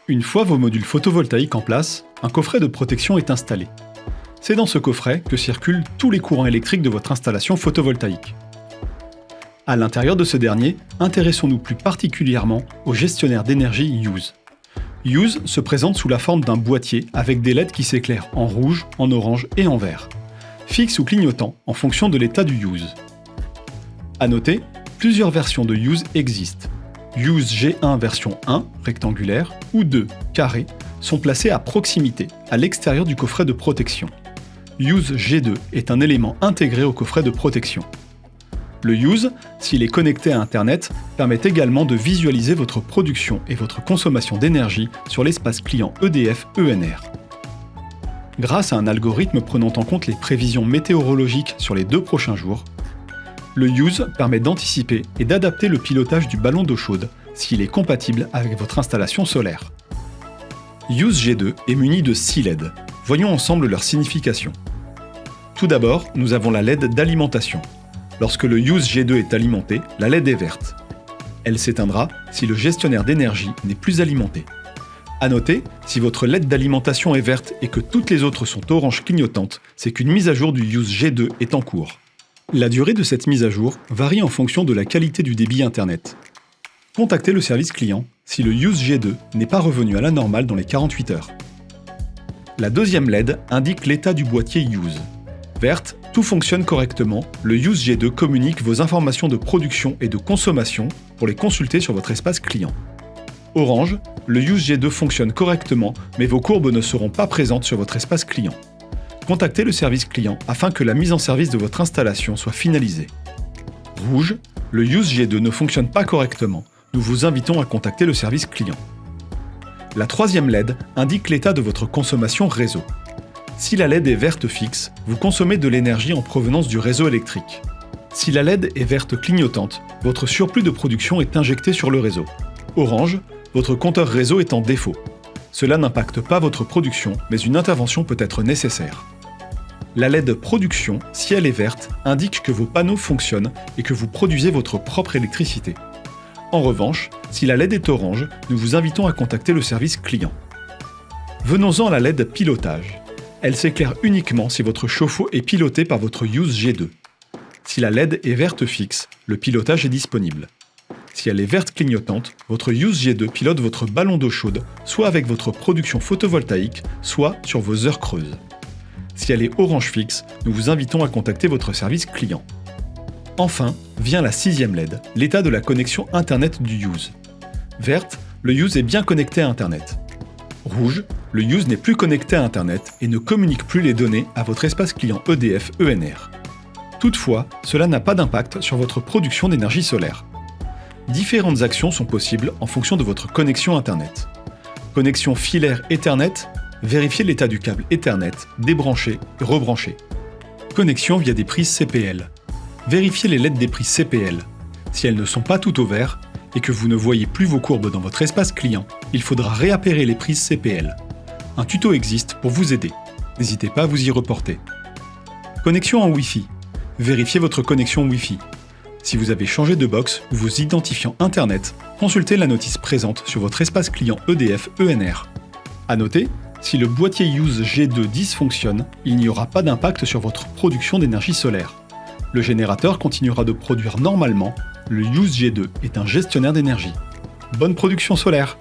Une fois vos modules photovoltaïques en place, un coffret de protection est installé. C'est dans ce coffret que circulent tous les courants électriques de votre installation photovoltaïque. À l'intérieur de ce dernier, intéressons-nous plus particulièrement au gestionnaire d'énergie Use. Use se présente sous la forme d'un boîtier avec des LED qui s'éclairent en rouge, en orange et en vert, fixe ou clignotant en fonction de l'état du Use. À noter, plusieurs versions de Use existent. Use G1 version 1, rectangulaire, ou 2, carré, sont placés à proximité, à l'extérieur du coffret de protection. Use G2 est un élément intégré au coffret de protection. Le Use, s'il est connecté à Internet, permet également de visualiser votre production et votre consommation d'énergie sur l'espace client EDF-ENR. Grâce à un algorithme prenant en compte les prévisions météorologiques sur les 2 prochains jours, le Use permet d'anticiper et d'adapter le pilotage du ballon d'eau chaude s'il est compatible avec votre installation solaire. Use G2 est muni de 6 LED. Voyons ensemble leur signification. Tout d'abord, nous avons la LED d'alimentation. Lorsque le Use G2 est alimenté, la LED est verte. Elle s'éteindra si le gestionnaire d'énergie n'est plus alimenté. À noter, si votre LED d'alimentation est verte et que toutes les autres sont orange clignotantes, c'est qu'une mise à jour du Use G2 est en cours. La durée de cette mise à jour varie en fonction de la qualité du débit Internet. Contactez le service client si le Use G2 n'est pas revenu à la normale dans les 48 heures. La deuxième LED indique l'état du boîtier Use. Verte, tout fonctionne correctement, le Use G2 communique vos informations de production et de consommation pour les consulter sur votre espace client. Orange, le Use G2 fonctionne correctement, mais vos courbes ne seront pas présentes sur votre espace client. Contactez le service client afin que la mise en service de votre installation soit finalisée. Rouge, le Use G2 ne fonctionne pas correctement. Nous vous invitons à contacter le service client. La troisième LED indique l'état de votre consommation réseau. Si la LED est verte fixe, vous consommez de l'énergie en provenance du réseau électrique. Si la LED est verte clignotante, votre surplus de production est injecté sur le réseau. Orange, votre compteur réseau est en défaut. Cela n'impacte pas votre production, mais une intervention peut être nécessaire. La LED production, si elle est verte, indique que vos panneaux fonctionnent et que vous produisez votre propre électricité. En revanche, si la LED est orange, nous vous invitons à contacter le service client. Venons-en à la LED pilotage. Elle s'éclaire uniquement si votre chauffe-eau est piloté par votre Use G2. Si la LED est verte fixe, le pilotage est disponible. Si elle est verte clignotante, votre Use G2 pilote votre ballon d'eau chaude, soit avec votre production photovoltaïque, soit sur vos heures creuses. Si elle est orange fixe, nous vous invitons à contacter votre service client. Enfin, vient la sixième LED, l'état de la connexion Internet du Use. Verte, le Use est bien connecté à Internet. Rouge, le Use n'est plus connecté à Internet et ne communique plus les données à votre espace client EDF-ENR. Toutefois, cela n'a pas d'impact sur votre production d'énergie solaire. Différentes actions sont possibles en fonction de votre connexion Internet. Connexion filaire Ethernet, vérifiez l'état du câble Ethernet, débrancher et rebrancher. Connexion via des prises CPL. Vérifiez les LED des prises CPL. Si elles ne sont pas toutes au vert et que vous ne voyez plus vos courbes dans votre espace client, il faudra réappairer les prises CPL. Un tuto existe pour vous aider. N'hésitez pas à vous y reporter. Connexion en Wi-Fi. Vérifiez votre connexion Wi-Fi. Si vous avez changé de box ou vous identifiant Internet, consultez la notice présente sur votre espace client EDF-ENR. À noter, si le boîtier Use G2 dysfonctionne, il n'y aura pas d'impact sur votre production d'énergie solaire. Le générateur continuera de produire normalement, le Use G2 est un gestionnaire d'énergie. Bonne production solaire!